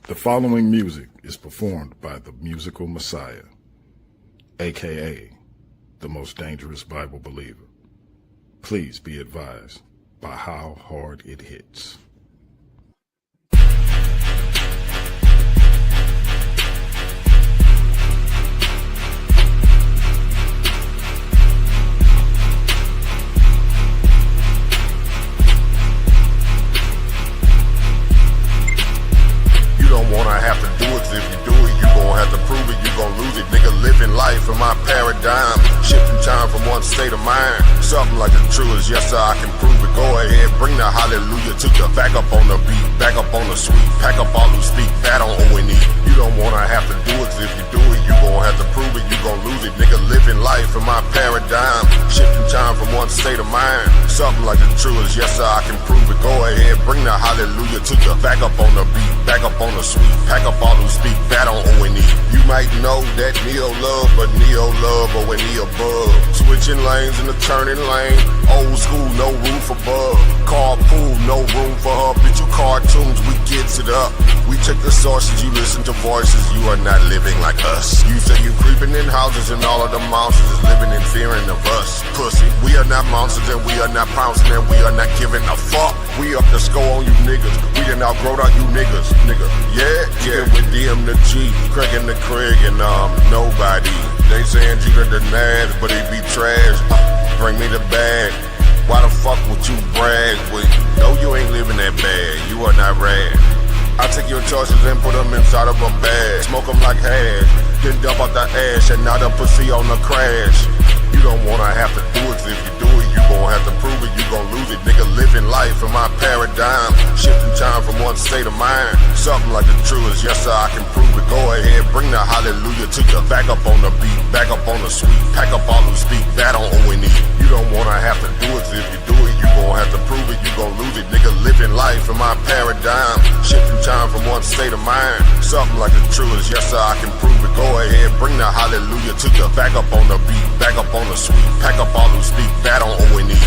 The following music is performed by the musical Messiah, aka the most dangerous Bible believer. Please be advised by how hard it hits. Wanna have to do it, 'cause if you do it, you gon' have to prove it, you gon' lose it. Nigga, living life in my paradigm, shifting time from one state of mind. Something like the truest, yes sir, I can prove it. Go ahead, bring the hallelujah to the back up on the beat, back up on the sweet, pack up all who speak bad on O&E. You don't wanna have to do it, 'cause if you do it, you gon' have to prove it, you gon' lose it. Nigga, living life in my paradigm, shifting time from one state of mind. Something like the truest, yes sir, I can prove it. Go ahead, bring the hallelujah to the back up on the beat, back up on the sweet, pack up all who speak bad on O&E. You might know that neo-love, but neo-love O&E above. Switching lanes in the turning lane, old school, no roof above. Carpool, no room for her, bitch, you cartoons, we gets it up. We check the sources, you listen to voices, you are not living like us. You say you creeping in houses and all of the monsters is living in fearing of us. Pussy, we are not monsters and we are not pouncing and we are not giving a fuck. We up the score on you niggas, we done outgrowed out you niggas, nigga. Yeah, with DM the G, Craig and the Craig and nobody. They saying G to the Nads, but he be trash. Bring me the bag. Why the fuck would you brag with? No, you ain't living that bad, you are not rad. I take your choices and put them inside of a bag. Smoke them like hash, then dump out the ash and now the pussy on the crash. You don't wanna have to do it, 'cause if you do it, you gon' have to prove it, you gon' lose it. Nigga, living life in my paradigm, shifting time from one state of mind. Something like the truest, yes sir, I can prove it. Go ahead, bring the hallelujah to the back up on the beat, back up on the sweet, pack up all who speak bad on O&E. You don't wanna have to do it, 'cause if you do it, you gon' have to prove it, you gon' lose it. Nigga, living life in my paradigm, shifting time from one state of mind. Something like the truest, yes sir, I can prove it. Go ahead, bring the hallelujah to the back up on the beat, back up on the sweet, pack up all who speak bad on O&E.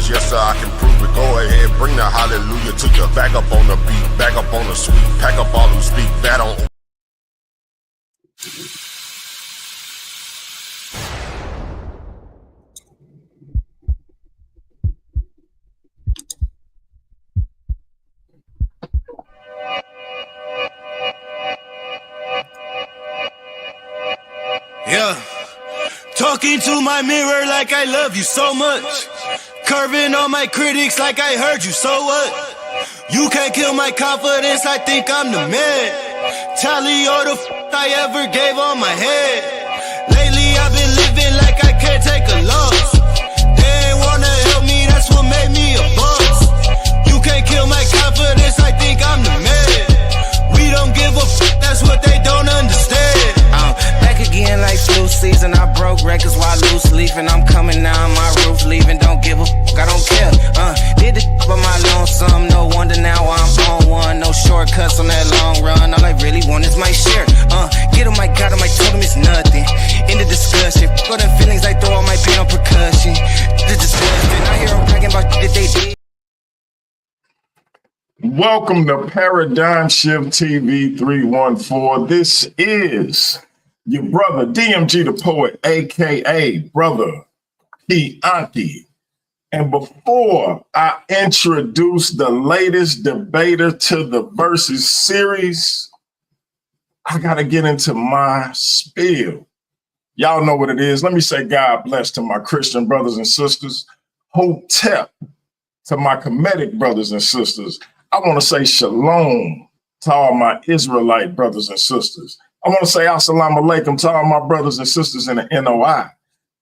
Yes sir, I can prove it. Go ahead, bring the hallelujah to the back up on the beat, back up on the sweet, pack up all who speak bad on. Yeah, talking to my mirror like I love you so much. Curving on my critics like I heard you, so what? You can't kill my confidence, I think I'm the man. Tally all the I ever gave on my head. Lately I've been living like I can't take a loss. They ain't wanna help me, that's what made me a boss. You can't kill my confidence, I think I'm the man. We don't give a that's what they don't understand. I'm back again like flu season. I broke records while loose leafing. I'm coming down my roof, leaving. Don't give a I don't care. Did the by my lonesome. No wonder now I'm on one. No shortcuts on that long run. All I really want is my share. Get him, I got him, I told him it's nothing. In the discussion, for them feelings, I throw all my pain on percussion. The disgusting. I hear them bragging about that they did. Welcome to Paradigm Shift TV 314. This is your brother DMG the Poet, aka Brother Keontae. And before I introduce the latest debater to the Versus series, I got to get into my spiel. Y'all know what it is. Let me say God bless to my Christian brothers and sisters. Hotep to my Kemetic brothers and sisters. I want to say shalom to all my Israelite brothers and sisters. I want to say assalamu alaikum to all my brothers and sisters in the NOI.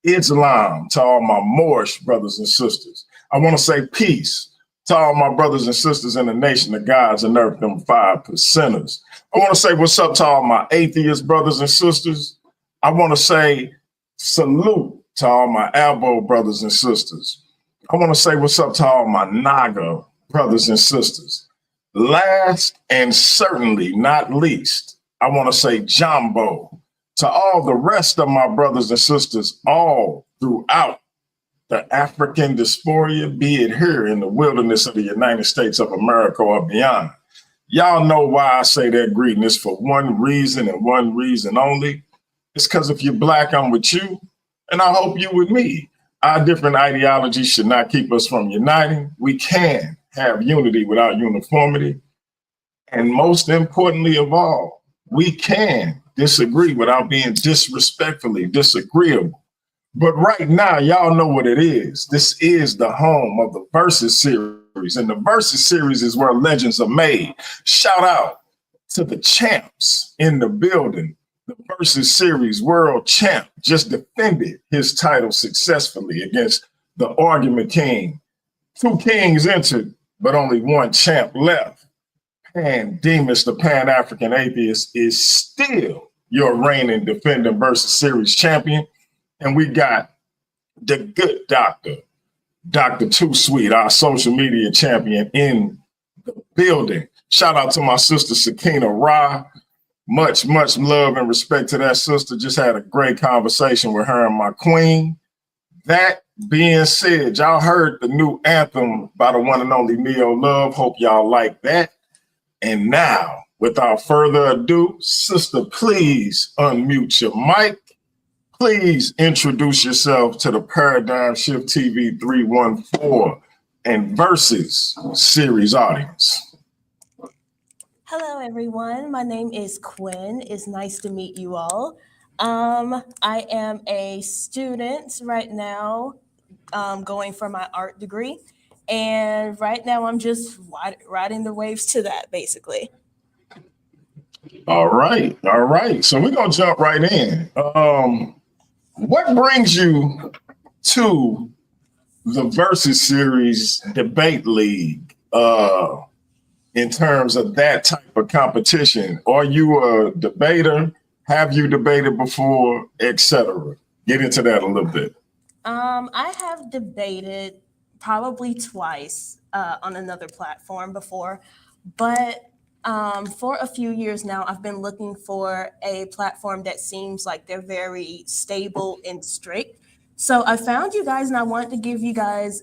Islam to all my Moorish brothers and sisters. I want to say peace to all my brothers and sisters in the nation of gods and earth, them 5%ers. I want to say what's up to all my atheist brothers and sisters. I want to say salute to all my Albo brothers and sisters. I want to say what's up to all my Naga brothers and sisters. Last and certainly not least, I want to say Jumbo to all the rest of my brothers and sisters all throughout the African diaspora, be it here in the wilderness of the United States of America or beyond. Y'all know why I say that greeting is for one reason and one reason only. It's because if you're Black, I'm with you, and I hope you with me. Our different ideologies should not keep us from uniting. We can have unity without uniformity. And most importantly of all, we can disagree without being disrespectfully disagreeable. But right now, y'all know what it is. This is the home of the Versus series. And the Versus series is where legends are made. Shout out to the champs in the building. The Versus series world champ just defended his title successfully against the Argument King. 2 kings entered, but only 1 champ left. Demas, the Pan-African atheist, is still your reigning defending Versus series champion. And we got the good doctor, Dr. Too Sweet, our social media champion in the building. Shout out to my sister, Sakina Ra. Much, much love and respect to that sister. Just had a great conversation with her and my queen. That being said, y'all heard the new anthem by the one and only Neo Love. Hope y'all like that. And now, without further ado, sister, please unmute your mic. Please introduce yourself to the Paradigm Shift TV 314 and Versus series audience. Hello, everyone. My name is Quinn. It's nice to meet you all. I am a student right now, going for my art degree. And right now I'm just riding the waves to that, basically. All right. So we're going to jump right in. What brings you to the Versus Series Debate League in terms of that type of competition? Are you a debater? Have you debated before, etc.? Get into that a little bit. I have debated probably twice on another platform before, but for a few years now, I've been looking for a platform that seems like they're very stable and strict. So I found you guys, and I wanted to give you guys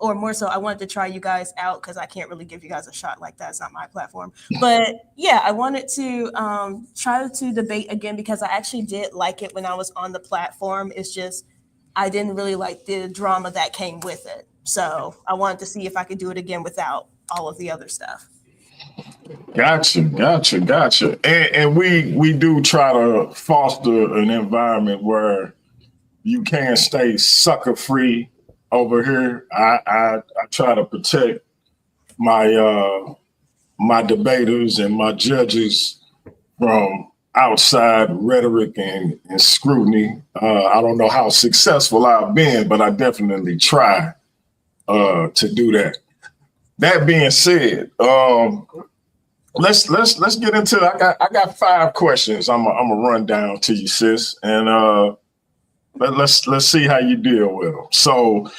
or more so, I wanted to try you guys out because I can't really give you guys a shot like that. It's not my platform. But yeah, I wanted to try to debate again because I actually did like it when I was on the platform. It's just I didn't really like the drama that came with it. So I wanted to see if I could do it again without all of the other stuff. Gotcha. And we do try to foster an environment where you can stay sucker free over here. I try to protect my my debaters and my judges from outside rhetoric and scrutiny. I don't know how successful I've been, but I definitely try to do that. That being said, let's get into it. I got 5 questions. I'm gonna run down to you, sis, and let's see how you deal with them. So,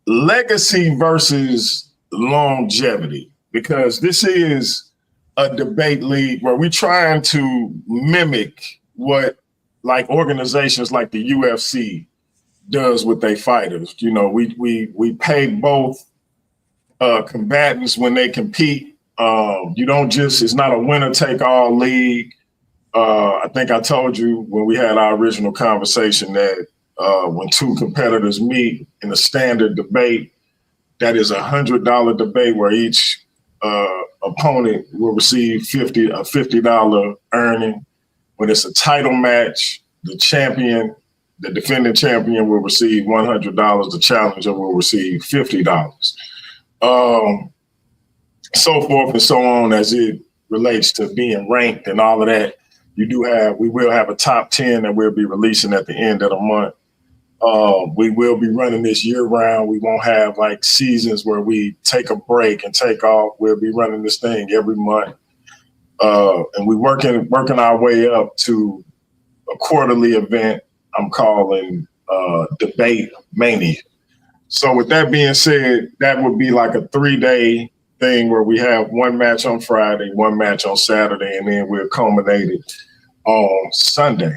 legacy versus longevity, because this is a debate league where we're trying to mimic what like organizations like the UFC does with their fighters. You know, we pay both combatants when they compete. You don't just, it's not a winner take all league. I think I told you when we had our original conversation that when 2 competitors meet in a standard debate, that is $100 debate where each opponent will receive a $50 earning. When it's a title match, the defending champion will receive $100. The challenger will receive $50. So forth and so on as it relates to being ranked and all of that. We will have a top 10 that we'll be releasing at the end of the month. We will be running this year round. We won't have like seasons where we take a break and take off. We'll be running this thing every month. And we're working our way up to a quarterly event I'm calling Debate Mania. So with that being said, that would be like a 3-day thing where we have one match on Friday, one match on Saturday, and then we'll culminate it on Sunday.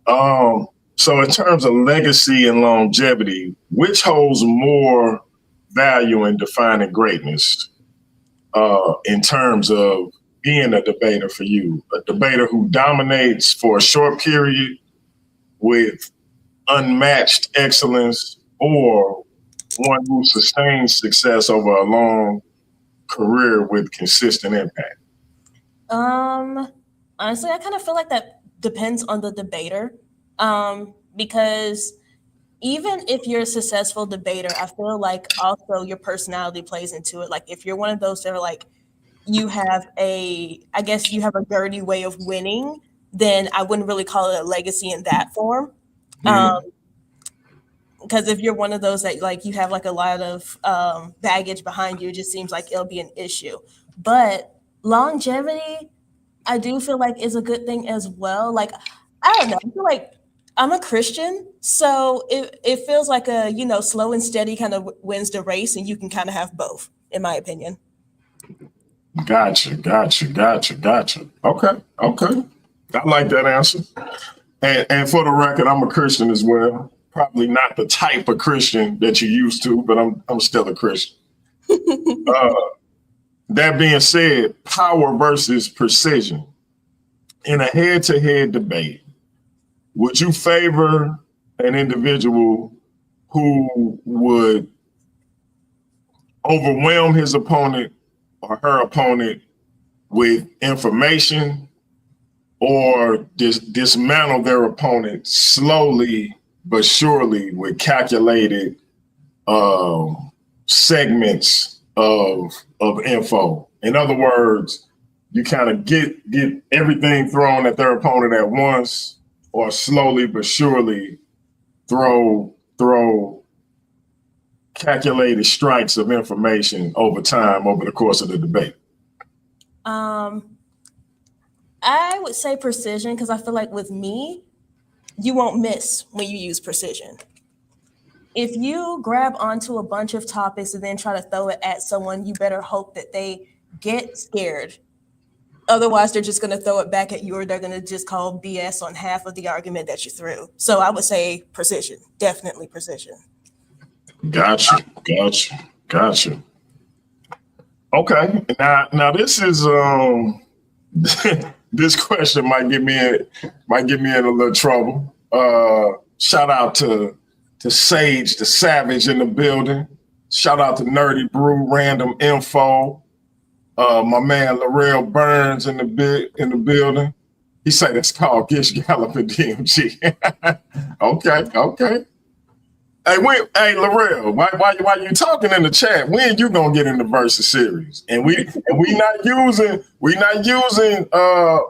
So in terms of legacy and longevity, which holds more value in defining greatness in terms of being a debater for you? A debater who dominates for a short period with unmatched excellence, or one who sustains success over a long career with consistent impact? Honestly, I kind of feel like that depends on the debater. Because even if you're a successful debater, I feel like also your personality plays into it. Like if you're one of those that are like, you have a dirty way of winning, then I wouldn't really call it a legacy in that form. Because if you're one of those that like you have like a lot of baggage behind you, it just seems like it'll be an issue. But longevity, I do feel like is a good thing as well. Like, I don't know, I feel like I'm a Christian, so it feels like a, slow and steady kind of wins the race, and you can kind of have both, in my opinion. Gotcha. Okay. I like that answer. And for the record, I'm a Christian as well. Probably not the type of Christian that you're used to, but I'm still a Christian. That being said, power versus precision. In a head-to-head debate, would you favor an individual who would overwhelm his opponent or her opponent with information, or dismantle their opponent slowly but surely with calculated segments of info? In other words, you kind of get everything thrown at their opponent at once, or slowly but surely throw calculated strikes of information over time, over the course of the debate? I would say precision, because I feel like with me, you won't miss when you use precision. If you grab onto a bunch of topics and then try to throw it at someone, you better hope that they get scared. Otherwise, they're just going to throw it back at you, or they're going to just call BS on half of the argument that you threw. So I would say precision, definitely precision. Gotcha. Okay. Now this is this question might get me in a little trouble. Shout out to Sage the Savage in the building. Shout out to Nerdy Brew, Random Info. My man Laurel Burns in the building. He said it's called Gish Gallop and DMG. Okay. Hey, Laurel, why you talking in the chat? When you gonna get in the Versus series? And we not using my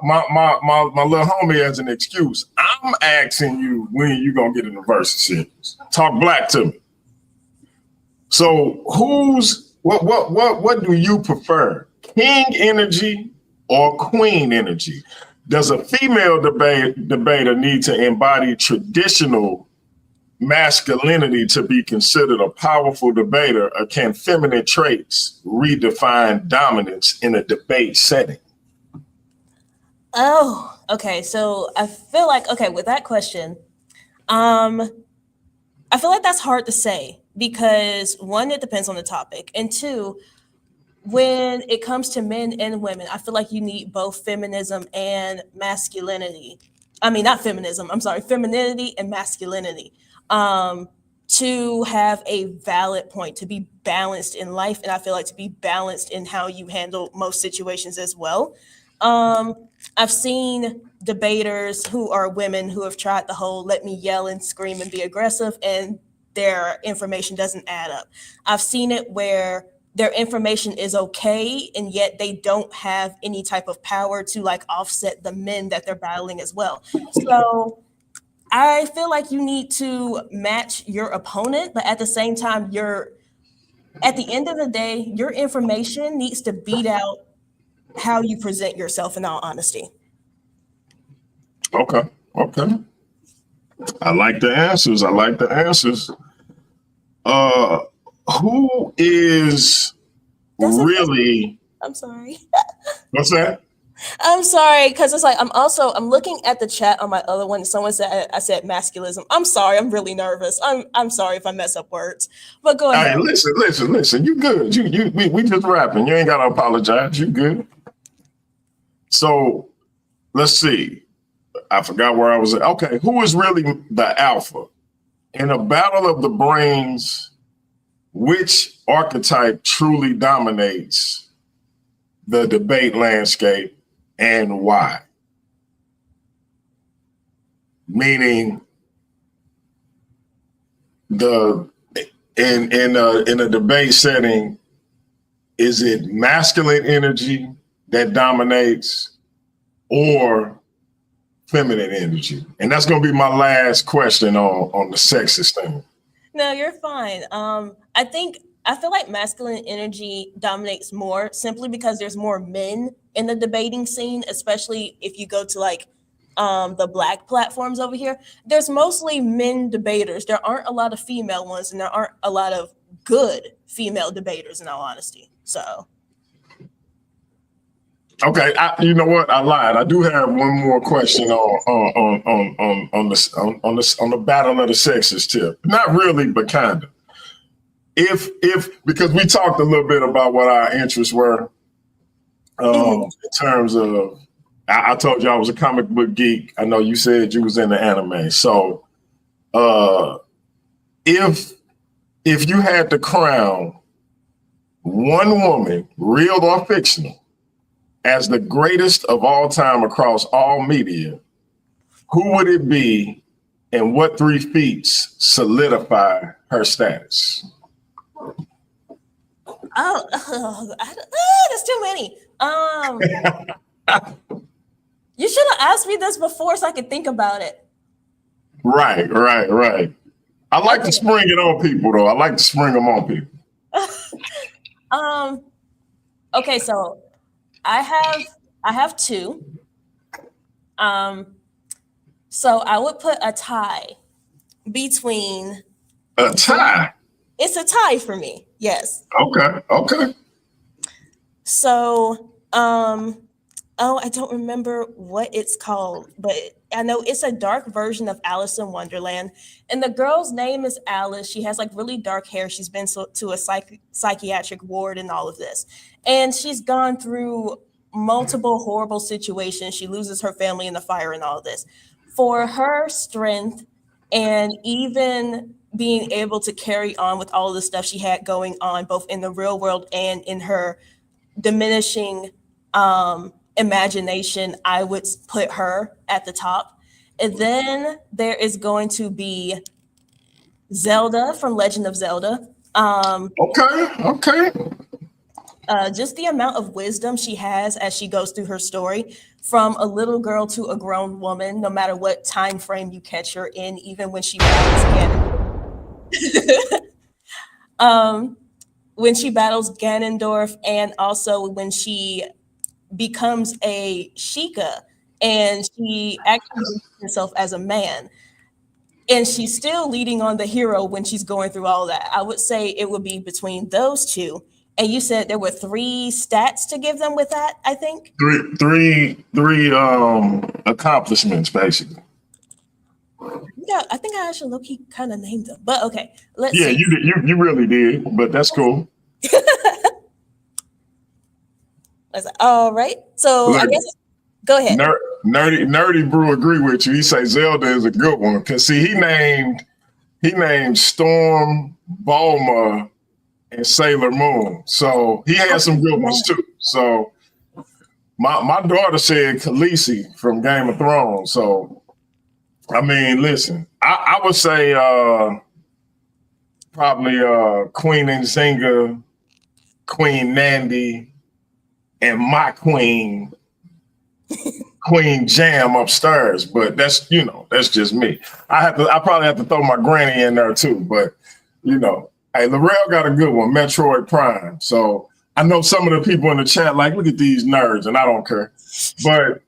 little homie as an excuse. I'm asking you, when you gonna get in the Versus series? Talk black to me. So what do you prefer? King energy or queen energy? Does a female debater need to embody traditional masculinity to be considered a powerful debater, or can feminine traits redefine dominance in a debate setting? Oh, okay. So I feel like, with that question, I feel like that's hard to say, because one, it depends on the topic, and two, when it comes to men and women, I feel like you need both feminism and masculinity. I mean, not feminism, I'm sorry, femininity and masculinity. to have a valid point, to be balanced in life, and I feel like to be balanced in how you handle most situations as well. I've seen debaters who are women who have tried the whole let me yell and scream and be aggressive, and their information doesn't add up. I've seen it where their information is okay, and yet they don't have any type of power to like offset the men that they're battling as well. So I feel like you need to match your opponent, but at the same time, at the end of the day, your information needs to beat out how you present yourself in all honesty. Okay. I like the answers. Who is really? I'm sorry. What's that? I'm sorry, because it's like I'm looking at the chat on my other one. Someone said I said masculism. I'm sorry, I'm really nervous. I'm sorry if I mess up words. But go ahead. Hey, listen. You good. We just rapping. You ain't gotta apologize. You good. So let's see. I forgot where I was at. Okay, who is really the alpha? In a battle of the brains, which archetype truly dominates the debate landscape and why? Meaning in a debate setting, is it masculine energy that dominates or feminine energy? And that's going to be my last question on the sexist thing. No, you're fine. I feel like masculine energy dominates more simply because there's more men in the debating scene, especially if you go to like the Black platforms over here. There's mostly men debaters. There aren't a lot of female ones, and there aren't a lot of good female debaters, in all honesty. So. Okay, you know what? I lied. I do have one more question on the battle of the sexes tip. Not really, but kind of. If because we talked a little bit about what our interests were in terms of, I told you I was a comic book geek. I know you said you was into anime. So if you had to crown one woman, real or fictional, as the greatest of all time across all media, who would it be, and what 3 feats solidify her status? There's too many. You should have asked me this before so I could think about it. Right. I like to spring it on people, though. I like to spring them on people. Okay, so I have 2. So I would put a tie between. A tie? It's a tie for me. Yes. Okay. So, I don't remember what it's called, but I know it's a dark version of Alice in Wonderland. And the girl's name is Alice. She has like really dark hair. She's been to a psychiatric ward and all of this. And she's gone through multiple horrible situations. She loses her family in the fire and all of this. For her strength and even being able to carry on with all of the stuff she had going on, both in the real world and in her diminishing imagination, I would put her at the top. And then there is going to be Zelda from Legend of Zelda. Okay. Just the amount of wisdom she has as she goes through her story, from a little girl to a grown woman, no matter what time frame you catch her in, even when she battles when she battles Ganondorf, and also when she becomes a Sheikah and she actually sees herself as a man. And she's still leading on the hero when she's going through all that. I would say it would be between those 2. And you said there were 3 stats to give them with that, I think? Three accomplishments, basically. Yeah, I think I actually low-key kind of named them. But okay, let's see. You did. You really did, but that's cool. All right. So look, I guess go ahead. Nerdy Brew agree with you. He say Zelda is a good one because see, he named he named Storm, Bulma, and Sailor Moon. So he had some good ones too. So my daughter said Khaleesi from Game of Thrones. So I mean, listen, I would say probably Queen Nzinga, Queen Nandi, and my queen, Queen Jam upstairs. But that's that's just me. I probably have to throw my granny in there too. But hey, Laurel got a good one, Metroid Prime. So I know some of the people in the chat like, look at these nerds, and I don't care. But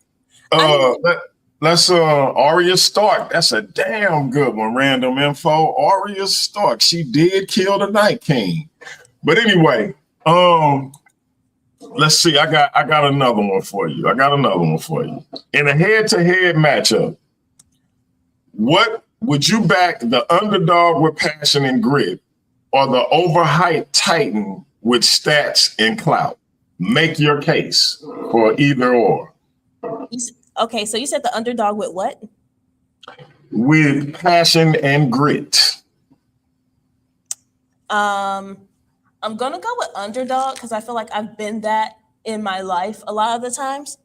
let's Arya Stark. That's a damn good one. Random info. Arya Stark. She did kill the Night King. But anyway, let's see. I got another one for you. In a head-to-head matchup, what would you back, the underdog with passion and grit, or the overhyped Titan with stats and clout? Make your case for either or. Okay, so you said the underdog with what? With passion and grit. I'm gonna go with underdog because I feel like I've been that in my life a lot of the times.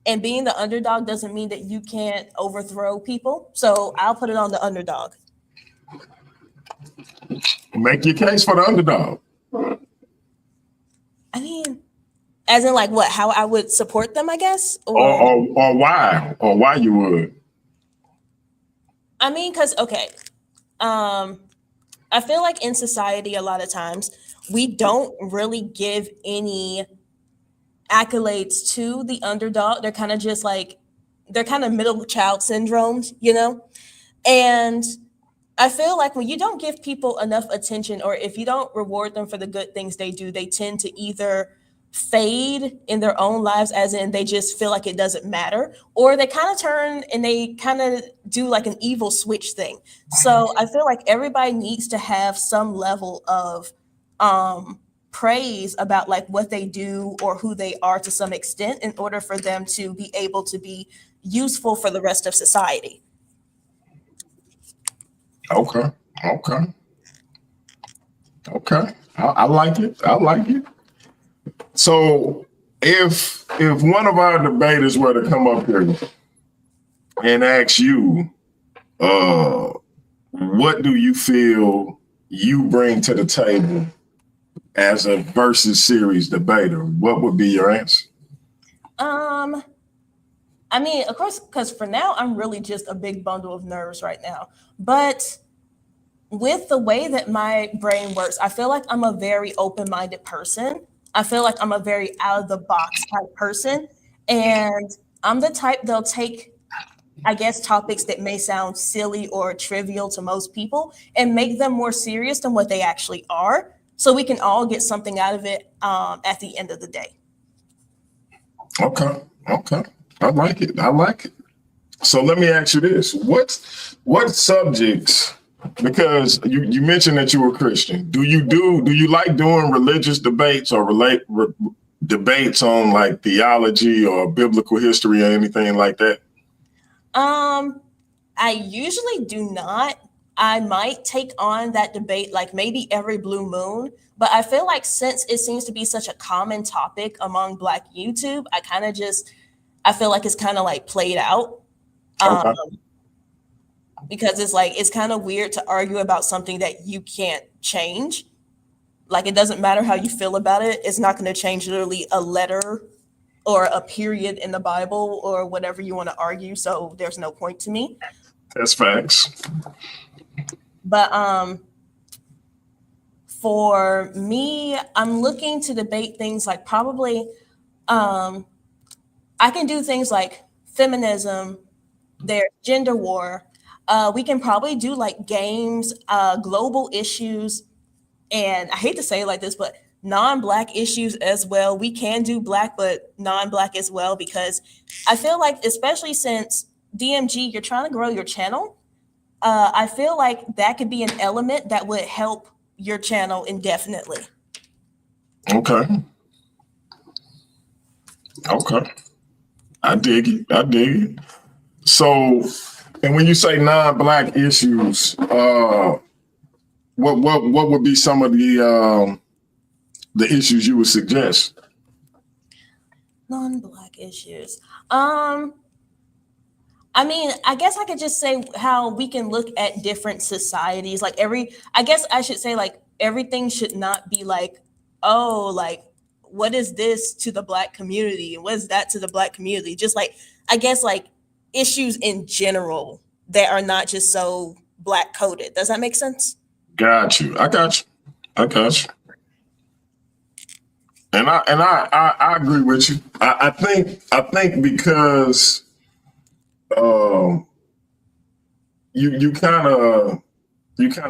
And being the underdog doesn't mean that you can't overthrow people. So I'll put it on the underdog. Make your case for the underdog. I mean, as in like what? How I would support them, I guess? Or why? Or why you would? I mean, because, okay. I feel like in society, a lot of times, we don't really give any accolades to the underdog. They're kind of just like, they're kind of middle child syndromes, And I feel like when you don't give people enough attention, or if you don't reward them for the good things they do, they tend to either fade in their own lives, as in they just feel like it doesn't matter, or they kind of turn and they kind of do like an evil switch thing. So I feel like everybody needs to have some level of praise about like what they do or who they are to some extent in order for them to be able to be useful for the rest of society. Okay. I like it. So if one of our debaters were to come up here and ask you, what do you feel you bring to the table as a versus series debater, what would be your answer? I mean, of course, because for now, I'm really just a big bundle of nerves right now. But with the way that my brain works, I feel like I'm a very open-minded person. I feel like I'm a very out-of-the-box type person. And I'm the type they'll take, I guess, topics that may sound silly or trivial to most people and make them more serious than what they actually are, so we can all get something out of it at the end of the day. Okay. I like it. So let me ask you this. What subjects, because you mentioned that you were Christian, do you like doing religious debates or debates on like theology or biblical history or anything like that? I usually do not. I might take on that debate like maybe every blue moon, but I feel like since it seems to be such a common topic among Black YouTube, I feel like it's kind of like played out. Okay. Because it's kind of weird to argue about something that you can't change. Like, it doesn't matter how you feel about it. It's not going to change literally a letter or a period in the Bible or whatever you want to argue. So there's no point to me. That's facts. But for me, I'm looking to debate things like probably I can do things like feminism, there's gender war. We can probably do like games, global issues, and I hate to say it like this, but non-Black issues as well. We can do Black, but non-Black as well, because I feel like, especially since DMG, you're trying to grow your channel, I feel like that could be an element that would help your channel indefinitely. Okay. I dig it. So And when you say non-Black issues, what would be some of the issues you would suggest? Non-Black issues. I mean, I guess I could just say how we can look at different societies. Like I guess I should say like everything should not be like, oh, like what is this to the Black community and what is that to the Black community? Just like, I guess like issues in general that are not just so Black coded. Does that make sense? Got you. I got you. And I agree with you. I think because you kind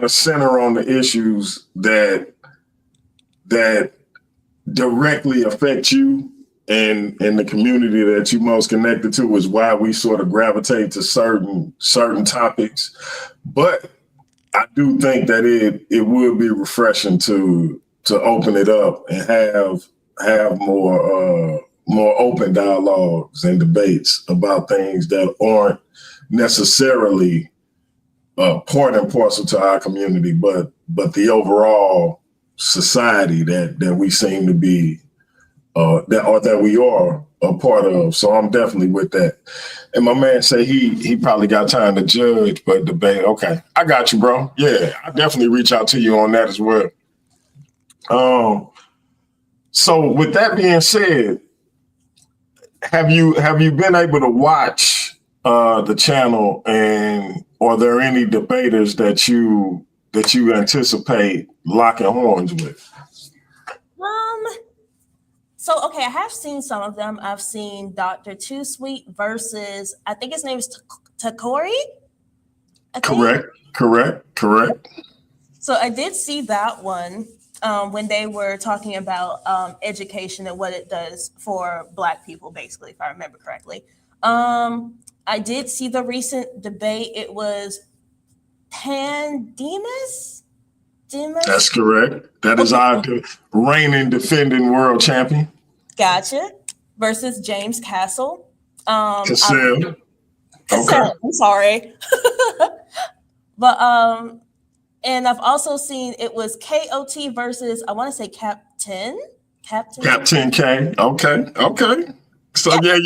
of center on the issues that directly affect you and the community that you most connected to is why we sort of gravitate to certain topics. But I do think that it would be refreshing to open it up and have more open dialogues and debates about things that aren't necessarily part and parcel to our community, but the overall society that we seem to be that we are a part of. So I'm definitely with that. And my man say he probably got time to judge, but debate. Okay, I got you, bro. Yeah, I definitely reach out to you on that as well. So with that being said, have you been able to watch the channel, and are there any debaters that you anticipate locking horns with? So okay, I have seen some of them. I've seen Dr. Too Sweet versus, I think his name is Takori. Correct. So I did see that one when they were talking about education and what it does for Black people, basically, if I remember correctly. I did see the recent debate. It was Pandemus? That's correct. That is our reigning defending world champion. Gotcha. Versus James Castle. Cassell. Okay. I'm sorry. But and I've also seen it was KOT versus, I want to say Captain K. Okay. So yeah,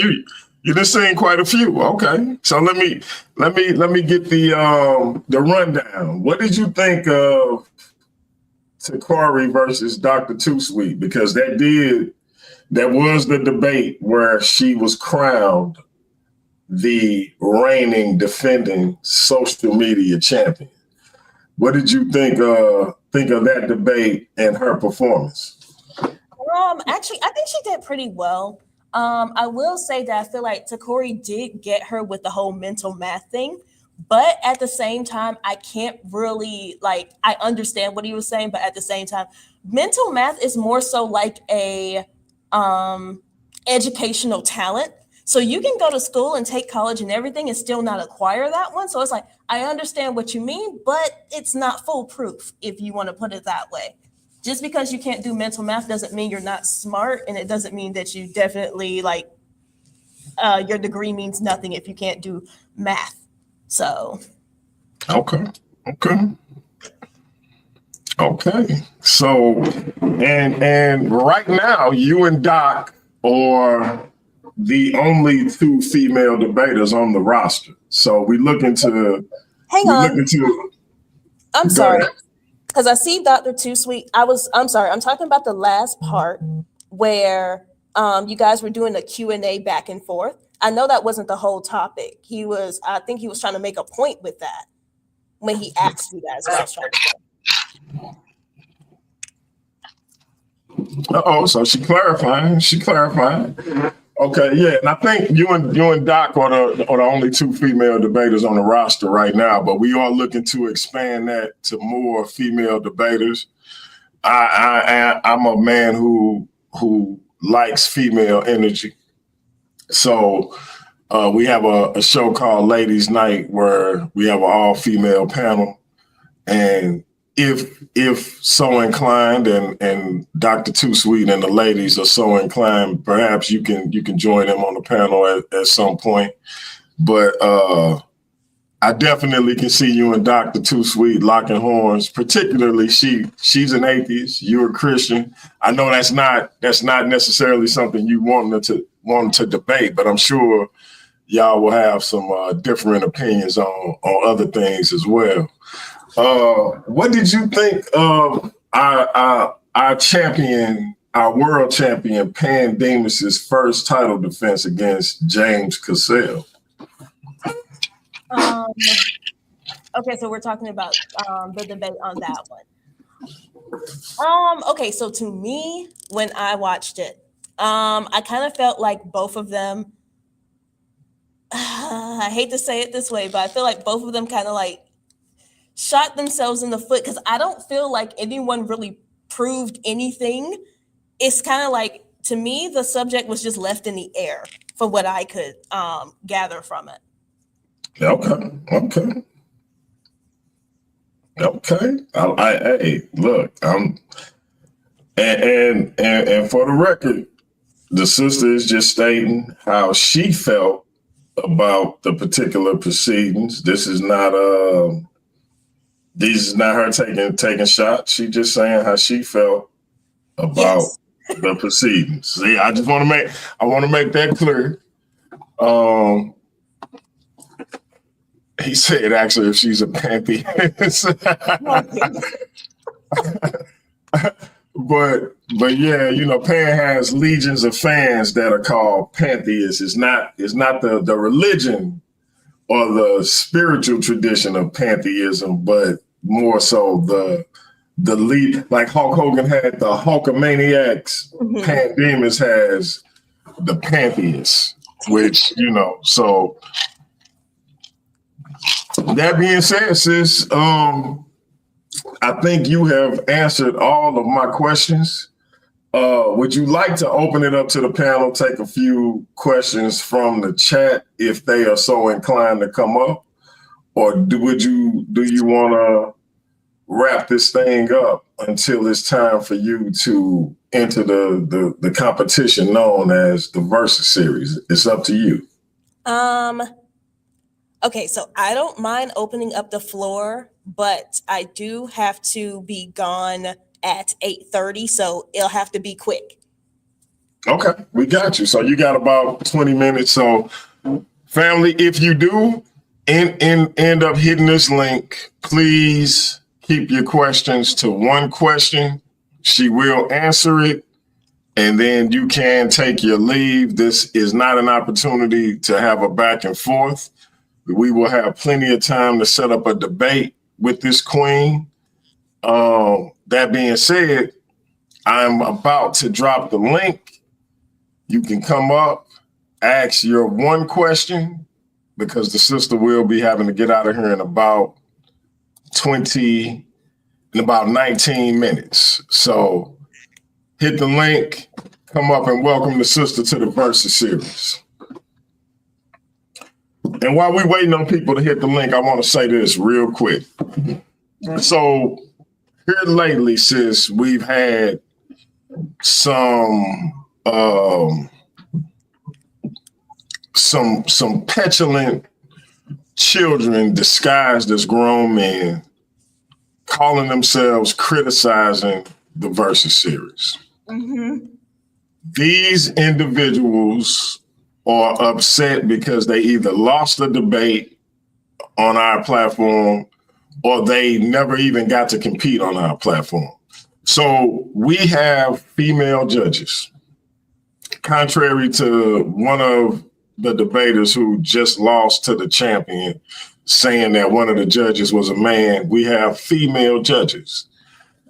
you just seen quite a few. Okay. So let me get the rundown. What did you think of Takori versus Dr. Too Sweet? Because that was the debate where she was crowned the reigning defending social media champion. What did you think of that debate and her performance? Actually, I think she did pretty well. I will say that I feel like Takori did get her with the whole mental math thing, but at the same time, I can't really I understand what he was saying, but at the same time, mental math is more so like a educational talent. So you can go to school and take college and everything and still not acquire that one. So it's like, I understand what you mean, but it's not foolproof, if you want to put it that way. Just because you can't do mental math doesn't mean you're not smart, and it doesn't mean that you definitely your degree means nothing if you can't do math. So. Okay. So, and right now, you and Doc are the only two female debaters on the roster. So we looking to. Hang on. I'm sorry. Because I see Dr. Too Sweet. I'm sorry. I'm talking about the last part where you guys were doing a Q&A back and forth. I know that wasn't the whole topic. I think he was trying to make a point with that when he asked you guys what I was trying to say. So she clarifying. Okay, yeah, and I think you and Doc are the only two female debaters on the roster right now, but we are looking to expand that to more female debaters. I'm a man who likes female energy, so we have a show called Ladies Night where we have an all-female panel, and if so inclined, and Dr. Too Sweet and the ladies are so inclined, perhaps you can join them on the panel at some point. But I definitely can see you and Dr. Too Sweet locking horns. Particularly, she's an atheist. You're a Christian. I know that's not necessarily something you want to debate, but I'm sure y'all will have some different opinions on other things as well. What did you think of our champion, our world champion, Pandemus's first title defense against James Cassell? Okay, so we're talking about the debate on that one. Okay, so to me, when I watched it, I kind of felt like both of them, I hate to say it this way, but I feel like both of them kind of like shot themselves in the foot because I don't feel like anyone really proved anything. It's kind of like, to me, the subject was just left in the air for what I could gather from it. Okay. Hey, look, and for the record, the sister is just stating how she felt about the particular proceedings. This is not her taking shots. She just saying how she felt about the proceedings. See, I want to make that clear. He said, actually, if she's a pantheist. But yeah, Pan has legions of fans that are called pantheists. It's not the religion or the spiritual tradition of pantheism, but more so the lead. Like Hulk Hogan had the Hulkamaniacs, Pandemus has the pantheists, which, so that being said, sis, I think you have answered all of my questions. Would you like to open it up to the panel, take a few questions from the chat if they are so inclined to come up? Or do you want to wrap this thing up until it's time for you to enter the competition known as the Versus Series? It's up to you. Okay, so I don't mind opening up the floor, but I do have to be gone at 8:30, so it'll have to be quick. Okay, we got you. So you got about 20 minutes. So family, if you do end up hitting this link, please keep your questions to one question. She will answer it, and then you can take your leave. This is not an opportunity to have a back and forth. We will have plenty of time to set up a debate with this queen. That being said, I'm about to drop the link. You can come up, ask your one question, because the sister will be having to get out of here in about 19 minutes. So hit the link, come up and welcome the sister to the Versus Series. And while we're waiting on people to hit the link, I want to say this real quick. So here lately, sis, we've had some petulant children disguised as grown men calling themselves criticizing the Versus Series. Mm-hmm. These individuals are upset because they either lost the debate on our platform or they never even got to compete on our platform. So we have female judges. Contrary to one of the debaters who just lost to the champion saying that one of the judges was a man, we have female judges.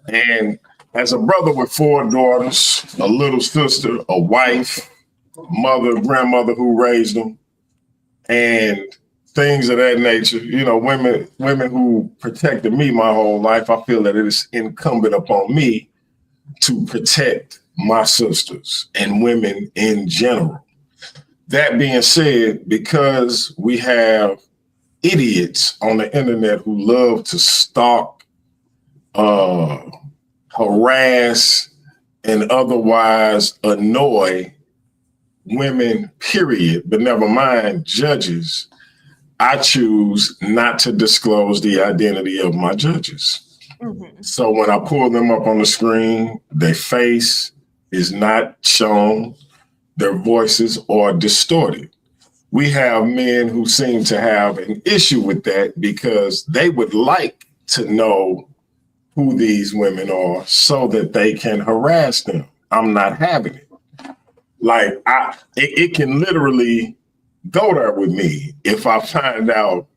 And as a brother with 4 daughters, a little sister, a wife, mother, grandmother who raised them, and things of that nature, women who protected me my whole life, I feel that it is incumbent upon me to protect my sisters and women in general. That being said, because we have idiots on the internet who love to stalk, harass, and otherwise annoy women, period, but never mind judges, I choose not to disclose the identity of my judges. Mm-hmm. So when I pull them up on the screen, their face is not shown, their voices are distorted. We have men who seem to have an issue with that because they would like to know who these women are so that they can harass them. I'm not having it. Like it can literally go there with me if I find out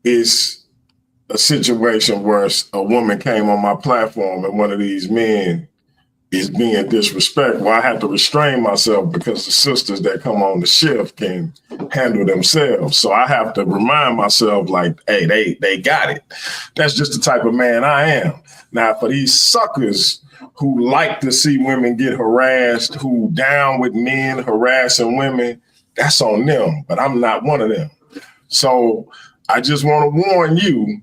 it's a situation where a woman came on my platform and one of these men is being disrespectful. I have to restrain myself because the sisters that come on the shift can handle themselves. So I have to remind myself like, hey, they got it. That's just the type of man I am. Now, for these suckers who like to see women get harassed, who down with men harassing women, that's on them, but I'm not one of them. So I just want to warn you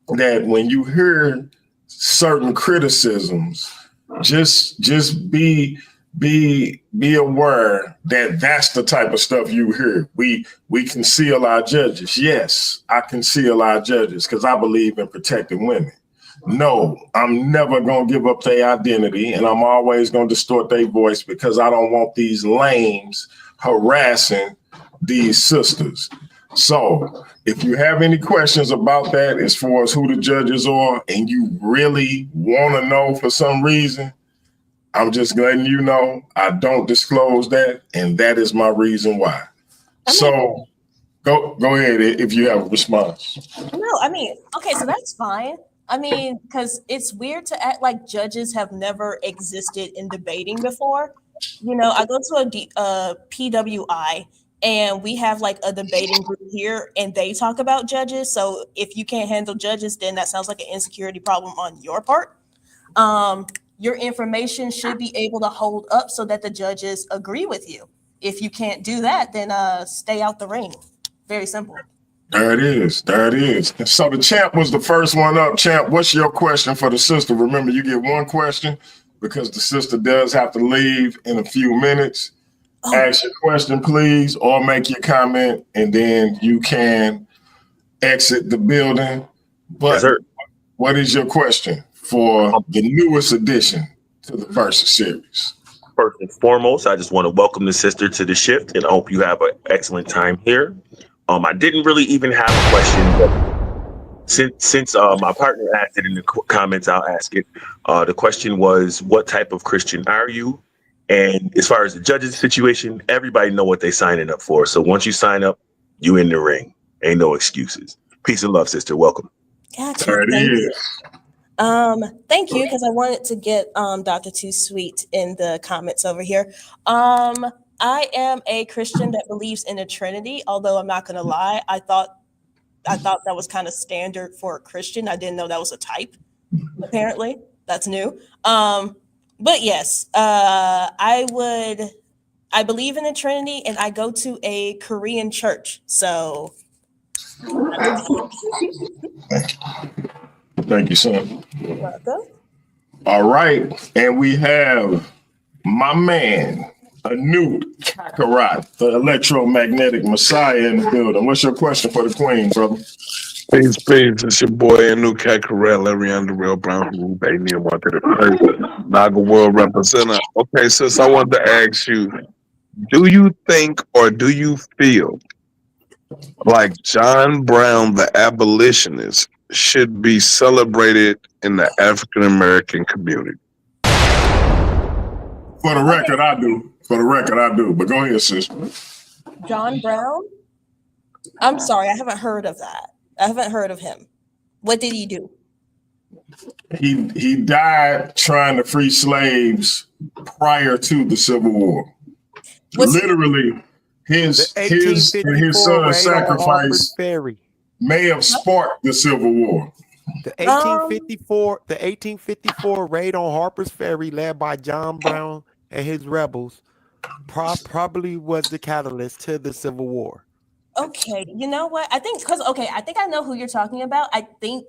that when you hear certain criticisms, just be aware that that's the type of stuff you hear. We conceal our judges. Yes, I conceal our judges because I believe in protecting women. No, I'm never going to give up their identity, and I'm always going to distort their voice because I don't want these lames harassing these sisters. So if you have any questions about that as far as who the judges are and you really want to know for some reason, I'm just letting you know I don't disclose that, and that is my reason why. So go ahead if you have a response. No, I mean, okay, so that's fine. I mean, because it's weird to act like judges have never existed in debating before. You know, I go to a PWI and we have like a debating group here and they talk about judges. So if you can't handle judges, then that sounds like an insecurity problem on your part. Your information should be able to hold up so that the judges agree with you. If you can't do that, then stay out the ring. Very simple. There it is. There it is. So the champ was the first one up. Champ, what's your question for the sister? Remember, you get one question because the sister does have to leave in a few minutes. Oh. Ask your question, please, or make your comment, and then you can exit the building. But yes, what is your question for the newest addition to the Versus series? First and foremost, I just want to welcome the sister to the shift, and I hope you have an excellent time here. I didn't really even have a question, but since my partner asked it in the comments, I'll ask it. The question was, what type of Christian are you? And as far as the judges situation, everybody know what they signing up for. So once you sign up, you in the ring. Ain't no excuses. Peace and love, sister. Welcome. Gotcha. There it is. Thank you, because I wanted to get Dr. Too Sweet in the comments over here. I am a Christian that believes in a Trinity, although I'm not going to lie. I thought that was kind of standard for a Christian. I didn't know that was a type. Apparently, that's new. But yes, I believe in the Trinity, and I go to a Korean church. So, thank you, son. You're welcome. All right, and we have my man, Anu Kakarot, the electromagnetic messiah in the building. What's your question for the queen, brother? Peace. It's your boy, Anu Kakarot, Larry Underreal Brown, who they need one to the first Naga World representative. Okay, sis, I wanted to ask you, do you think or do you feel like John Brown, the abolitionist, should be celebrated in the African American community? For the record, I do. But go ahead, sis. John Brown? I'm sorry, I haven't heard of that. I haven't heard of him. What did he do? He died trying to free slaves prior to the Civil War. Literally, his and his son's sacrifice may have sparked the Civil War. The 1854 raid on Harper's Ferry, led by John Brown and his rebels, probably was the catalyst to the Civil War. Okay, you know what? I think I know who you're talking about. I think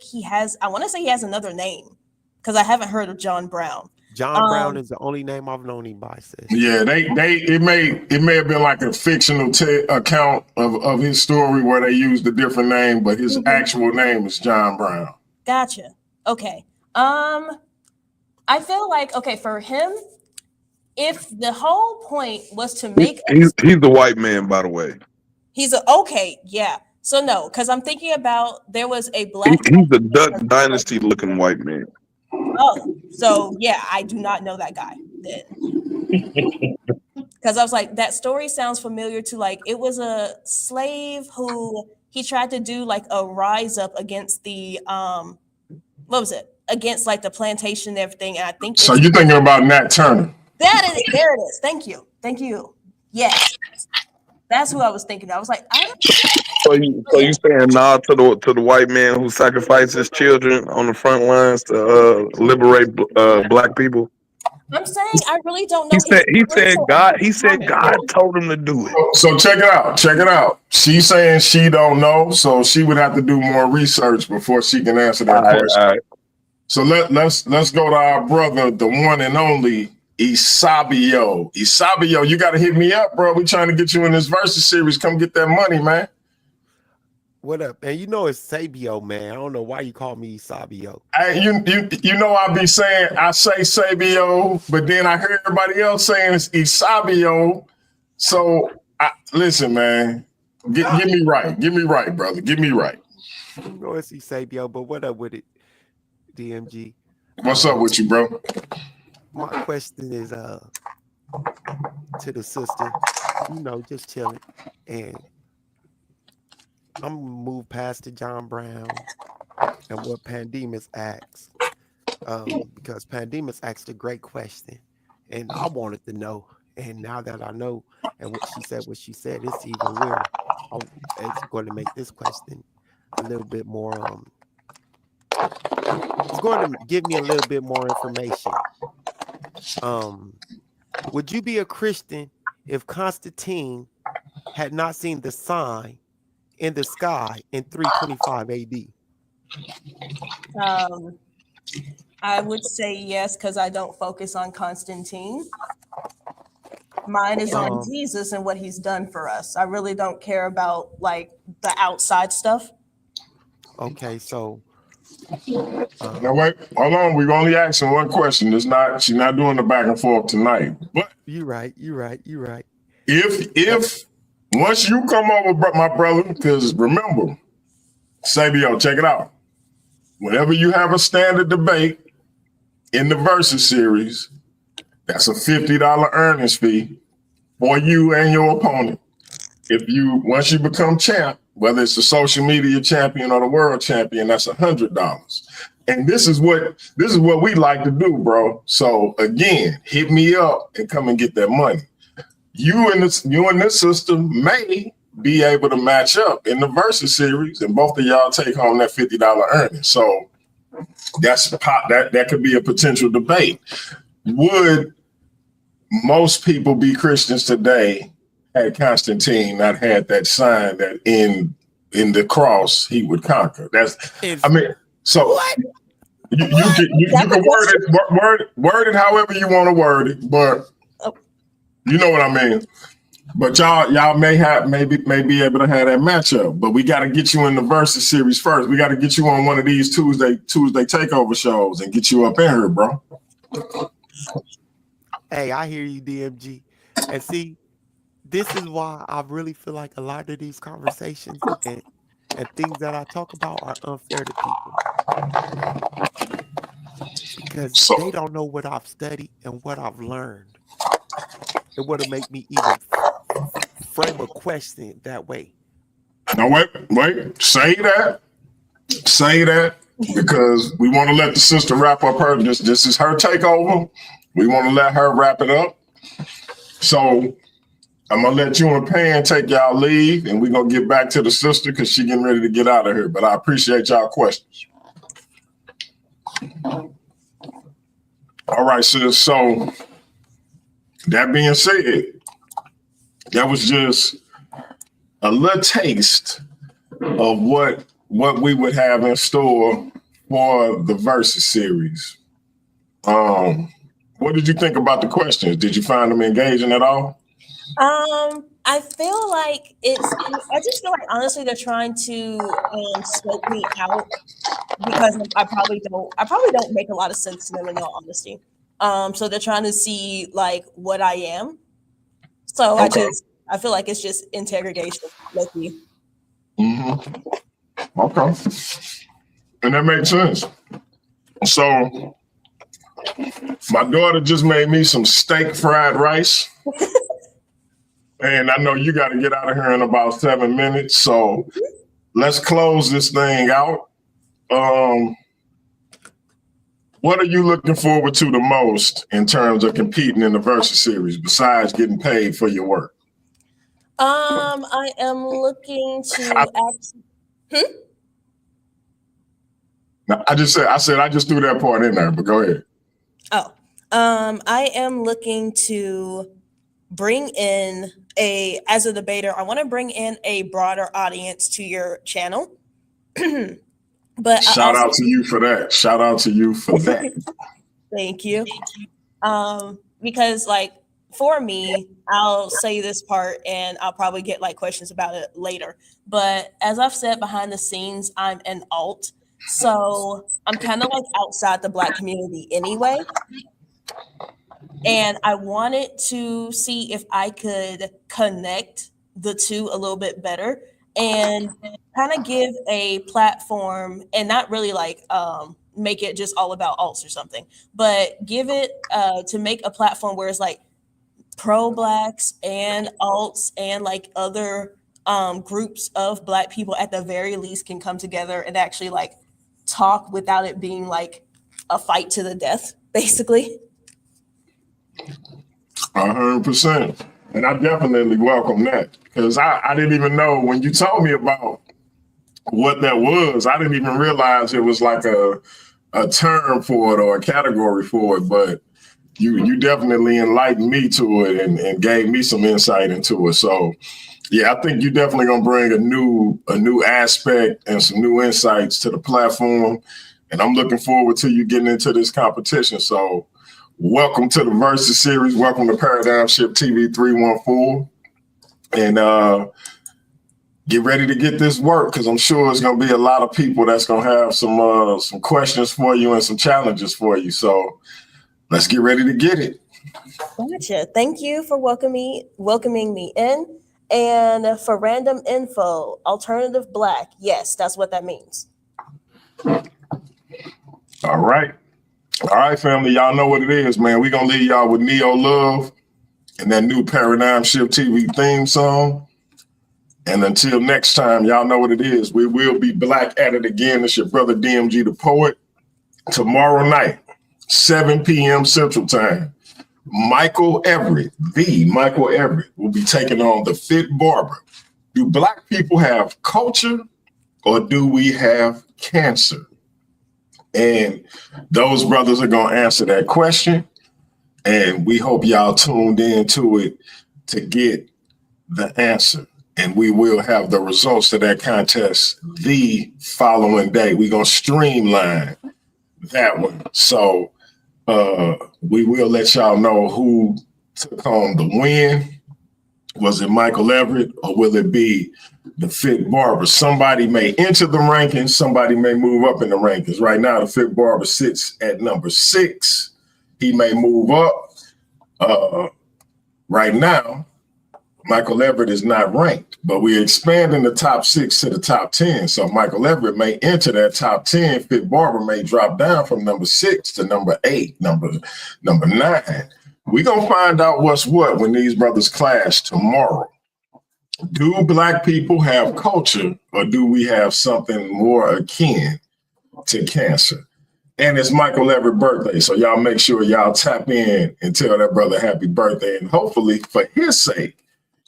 I want to say he has another name because I haven't heard of John Brown. John Brown is the only name I've known him by, sis. Yeah, it may have been like a fictional account of his story where they used a different name, but his actual name is John Brown. Gotcha. Okay. I feel like, okay, for him, if the whole point was to make he's the white man, by the way. Okay, yeah. So no, because I'm thinking about there was a black. He's a Duck Dynasty looking white man. Oh, so yeah, I do not know that guy then. Because I was like, that story sounds familiar to like it was a slave who he tried to do like a rise up against the what was it? Against like the plantation and everything. And I think so. You're thinking about Nat Turner. That is there it is. Thank you. Yes. That's who I was thinking. I was like, So you saying nah to the white man who sacrifices children on the front lines to liberate black people? I'm saying I really don't know. He said God told him to do it. So check it out. She's saying she don't know, so she would have to do more research before she can answer that question. All right. So let's go to our brother, the one and only Isabio. Isabio, you got to hit me up, bro. We trying to get you in this Versus series. Come get that money, man. What up? And you know it's Sabio, man. I don't know why you call me Sabio. You know I say Sabio, but then I hear everybody else saying it's Isabio. So listen, man. Get me right. Get me right, brother. Get me right. You know it's Sabio, but what up with it, DMG? What's up with you, bro? My question is to the sister, just chilling. And I'm gonna move past the John Brown and what Pandemus asks. Because Pandemus asked a great question and I wanted to know. And now that I know and what she said, it's even weirder. It's going to make this question a little bit more it's going to give me a little bit more information. Would you be a Christian if Constantine had not seen the sign in the sky in 325 AD? I would say yes, because I don't focus on Constantine. Mine is on Jesus and what he's done for us. I really don't care about like the outside stuff. Okay, so now wait, hold on. We're only asking one question. She's not doing the back and forth tonight. But you're right. If once you come over, my brother, because remember, Sabio, check it out. Whenever you have a standard debate in the Versus series, that's a $50 earnings fee for you and your opponent. Once you become champ, whether it's the social media champion or the world champion, that's $100. And this is what we like to do, bro. So again, hit me up and come and get that money. You and this system may be able to match up in the Versus series, and both of y'all take home that $50 earnings. So that could be a potential debate. Would most people be Christians today had Constantine not had that sign that in the cross he would conquer? You can word it however you want to word it, but you know what I mean. But y'all may be able to have that matchup, but we got to get you in the Versus series first. We got to get you on one of these Tuesday takeover shows and get you up in here, bro. Hey, I hear you, DMG. And see, this is why I really feel like a lot of these conversations and things that I talk about are unfair to people. Because they don't know what I've studied and what I've learned. It would make me even frame a question that way. Now wait, say that, because we want to let the sister wrap up her. This is her takeover. We want to let her wrap it up. So I'm gonna let you and Pan take y'all leave, and we're gonna get back to the sister because she's getting ready to get out of here. But I appreciate y'all questions. All right, sis. So that being said, that was just a little taste of what we would have in store for the Versus series. What did you think about the questions? Did you find them engaging at all? I feel like I just feel like honestly they're trying to scope me out because I probably don't make a lot of sense to them in all honesty. So they're trying to see like what I am. So Okay. I feel like it's just interrogation, lucky. Mm-hmm. Okay. And that makes sense. So my daughter just made me some steak fried rice. And I know you got to get out of here in about 7 minutes. So let's close this thing out. What are you looking forward to the most in terms of competing in the Versus Series besides getting paid for your work? I am looking to No, I just threw that part in there, but go ahead. Oh, I am looking to bring in as a debater, I want to bring in a broader audience to your channel. But Shout out to you for that. Shout out to you for that. Thank you. Because like for me, I'll say this part and I'll probably get like questions about it later. But as I've said behind the scenes, I'm an alt. So I'm kind of like outside the Black community anyway. And I wanted to see if I could connect the two a little bit better and kind of give a platform and not really like make it just all about alts or something, but give it to make a platform where it's like pro-Blacks and alts and like other groups of Black people at the very least can come together and actually like talk without it being like a fight to the death, basically. 100%. And I definitely welcome that because I didn't even know when you told me about what that was. I didn't even realize it was like a term for it or a category for it. But you definitely enlightened me to it and gave me some insight into it. So yeah, I think you're definitely gonna bring a new aspect and some new insights to the platform. And I'm looking forward to you getting into this competition. So welcome to the Versus Series. Welcome to Paradigm Shift TV 314. And get ready to get this work because I'm sure it's going to be a lot of people that's going to have some questions for you and some challenges for you. So let's get ready to get it. Gotcha. Thank you for welcoming me in. And for random info, alternative Black. Yes, that's what that means. All right. All right, family. Y'all know what it is, man. We're going to leave y'all with Neo Love and that new Paradigm Shift TV theme song. And until next time, y'all know what it is. We will be Black at it again. It's your brother DMG the Poet. Tomorrow night, 7 p.m. Central Time. Michael Everett, the Michael Everett, will be taking on the Fit Barber. Do Black people have culture or do we have cancer? And those brothers are going to answer that question. And we hope y'all tuned into it to get the answer. And we will have the results of that contest the following day. We're going to streamline that one. So we will let y'all know who took home the win. Was it Michael Everett or will it be the Fit Barber? Somebody may enter the rankings. Somebody may move up in the rankings. Right now, the Fit Barber sits at number 6. He may move up. Right now, Michael Everett is not ranked, but we're expanding the top 6 to the top 10. So Michael Everett may enter that top 10. Fit Barber may drop down from number 6 to number 8, number 9. We're going to find out what's what when these brothers clash tomorrow. Do Black people have culture or do we have something more akin to cancer? And it's Michael Everett's birthday. So y'all make sure y'all tap in and tell that brother happy birthday. And hopefully for his sake,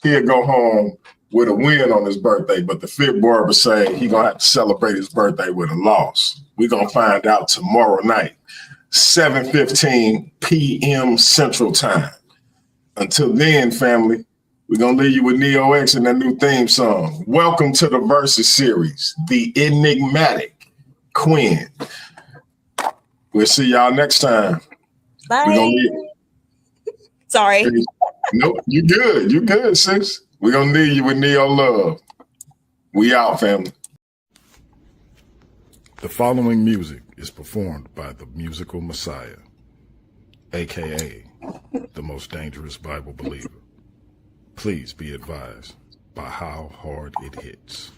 he'll go home with a win on his birthday. But the Fit Barber say he going to have to celebrate his birthday with a loss. We're going to find out tomorrow night. 7:15 p.m. Central Time. Until then, family, we're going to leave you with Neo X and that new theme song. Welcome to the Versus Series, the Enigmatic Quinn. We'll see y'all next time. Bye. We're gonna leave. Sorry. No, you good. You good, sis. We're gonna leave you with Neo Love. We out, family. The following music is performed by the musical Messiah, aka the most dangerous Bible believer. Please be advised by how hard it hits.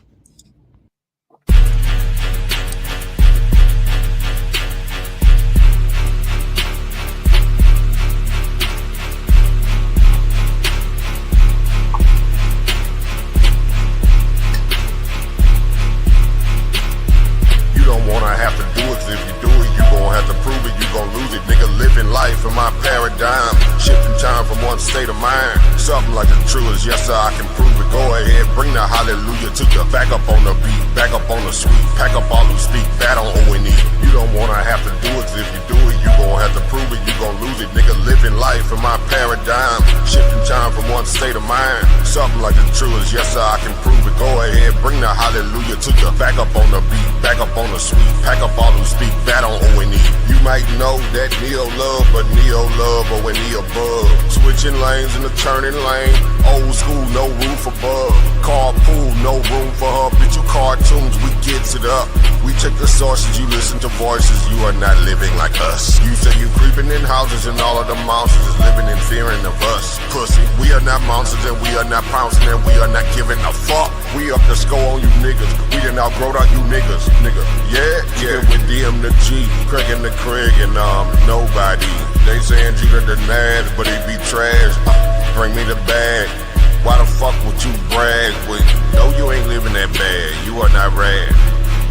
Don't wanna have to do it, 'cause if you do it, you gon' have to prove it, you gon' lose it. Nigga, living life in my paradigm, shifting time from one state of mind. Something like the truest, yes sir, I can prove it. Go ahead, bring the hallelujah to you. Back up on the beat, back up on the sweet. Pack up all who speak bad on O&E. You don't wanna have to do it, 'cause if you do it, you gon' have to prove it, you gon' lose it. Nigga, living life in my paradigm, shifting time from one state of mind. Something like the truest, yes sir, I can prove it. Go ahead, bring the hallelujah to you. Back up on the beat, back up on the sweet. Pack up all who speak bad on O&E. You might know that Neo love, but Neo love O&E above. Switching lanes in the turning lane. Old school, no roof above. Carpool, no room for her. Bitch, you cartoons, we gets it up. We check the sources, you listen to voices. You are not living like us. You say you creeping in houses and all of the monsters is living in fearing of us. Pussy, we are not monsters and we are not pouncing and we are not giving a fuck. We up the score on you niggas. We done outgrown out you niggas. Nigga, yeah, with DM the G, Craig and the Craig and nobody. They saying Judah the Nash, but he be trash. Bring me the bag. Why the fuck would you brag with? No, you ain't living that bad. You are not rad.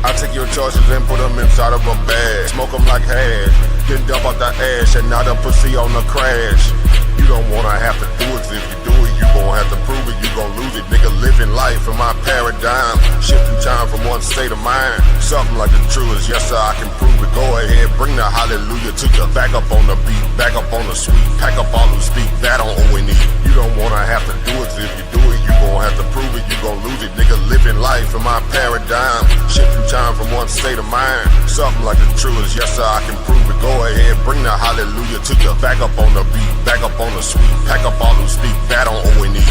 I take your choices and put them inside of a bag. Smoke them like hash. Then dump out the ash and now the pussy on the crash. You don't wanna have to do it, 'cause if you do it, you gon' have to prove it, you gon' lose it. Nigga, living life in my paradigm, shifting time from one state of mind. Something like the truest, yes sir, I can prove it. Go ahead, bring the hallelujah to you. Back up on the beat, back up on the sweet. Pack up all who speak bad on O&E. You don't wanna have to do it, 'cause if you do it, you gon' have to prove it, you gon' lose it. Nigga, living life in my paradigm, shifting time from one state of mind. Something like the truest, yes sir, I can prove it. Go ahead, bring the hallelujah to you. Back up on the beat, back up on the sweet. Pack up all who speak bad on O&E.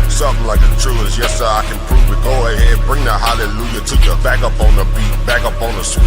Something like the truest, yes sir, I can prove it. Go ahead, bring the hallelujah to you. Back up on the beat, back up on the sweet.